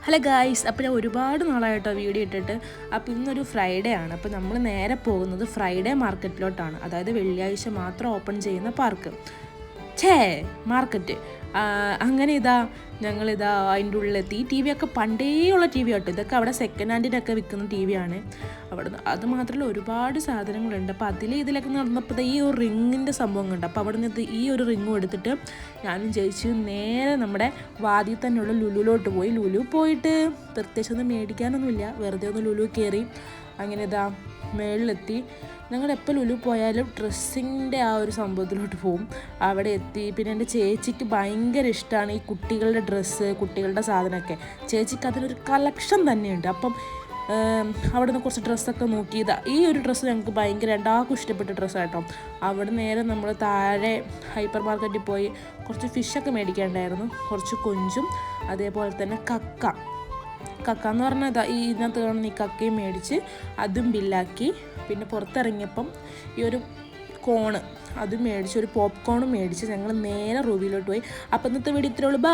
Hello guys, അപ്പോൾ ഞാൻ ഒരുപാട് നാളായിട്ടോ വീഡിയോ ഇട്ടിട്ട്. അപ്പോൾ ഇന്നൊരു ഫ്രൈഡേ ആണ്. അപ്പോൾ നമ്മൾ നേരെ പോകുന്നത് ഫ്രൈഡേ മാർക്കറ്റിലോട്ടാണ്. അതായത് വെള്ളിയാഴ്ച മാത്രം ഓപ്പൺ ചെയ്യുന്ന മാർക്കറ്റ്. അങ്ങനെ ഞങ്ങളിതാ അതിൻ്റെ ഉള്ളിലെത്തി. ടി വി ഒക്കെ പണ്ടേയുള്ള ടി വി ആട്ടോ. ഇതൊക്കെ അവിടെ സെക്കൻഡ് ഹാൻഡിനൊക്കെ വിൽക്കുന്ന ടി വി ആണ്. അവിടെ അത് മാത്രമല്ല ഒരുപാട് സാധനങ്ങളുണ്ട്. അപ്പോൾ ഇതിലൊക്കെ നടന്നപ്പോൾ ഈ ഒരു റിങ്ങിൻ്റെ സംഭവം കണ്ടു. അപ്പോൾ അവിടെ നിന്ന് ഈ ഒരു റിങ്ങും എടുത്തിട്ട് ഞാനും ചേച്ചിയും നേരെ നമ്മുടെ വാതിൽ തന്നെയുള്ള ലുലുവിലോട്ട് പോയി. ലുലു പോയിട്ട് പ്രത്യേകിച്ചൊന്നും മേടിക്കാനൊന്നുമില്ല, വെറുതെ ഒന്ന് ലുലു കയറി. അങ്ങനെ മേളിലെത്തി. ഞങ്ങൾ എപ്പോൾ ലുലു പോയാലും ഡ്രസ്സിൻ്റെ ആ ഒരു സംഭവത്തിലോട്ട് പോകും. അവിടെ എത്തി. പിന്നെ എൻ്റെ ചേച്ചിക്ക് ഭയങ്കര ഇഷ്ടമാണ് ഈ കുട്ടികളുടെ ഡ്രസ്സ്, കുട്ടികളുടെ സാധനമൊക്കെ. ചേച്ചിക്ക് അതിലൊരു കളക്ഷൻ തന്നെയുണ്ട്. അപ്പം അവിടെ നിന്ന് കുറച്ച് ഡ്രസ്സൊക്കെ നോക്കിയതാണ്. ഈ ഒരു ഡ്രസ്സ് ഞങ്ങൾക്ക് ഭയങ്കര രണ്ടാൾക്കും ഇഷ്ടപ്പെട്ട ഡ്രസ്സായിട്ടോ. അവിടെ നേരെ നമ്മൾ താഴെ ഹൈപ്പർ മാർക്കറ്റിൽ പോയി കുറച്ച് ഫിഷൊക്കെ മേടിക്കാനുണ്ടായിരുന്നു. കുറച്ച് കൊഞ്ചും അതേപോലെ തന്നെ കക്ക എന്ന് പറഞ്ഞാൽ ഇതിനകത്ത് കാണുന്ന ഈ കക്കയും മേടിച്ച് അതും ബില്ലാക്കി. പിന്നെ പുറത്തിറങ്ങിയപ്പം ഈ ഒരു കോണ് അതും മേടിച്ച്, ഒരു പോപ്കോണും മേടിച്ച് ഞങ്ങൾ നേരെ റൂമിലോട്ട് പോയി. അപ്പം ഇന്നത്തെ വീഡിയോ ഇത്രയേ ഉള്ളൂ. ബൈ.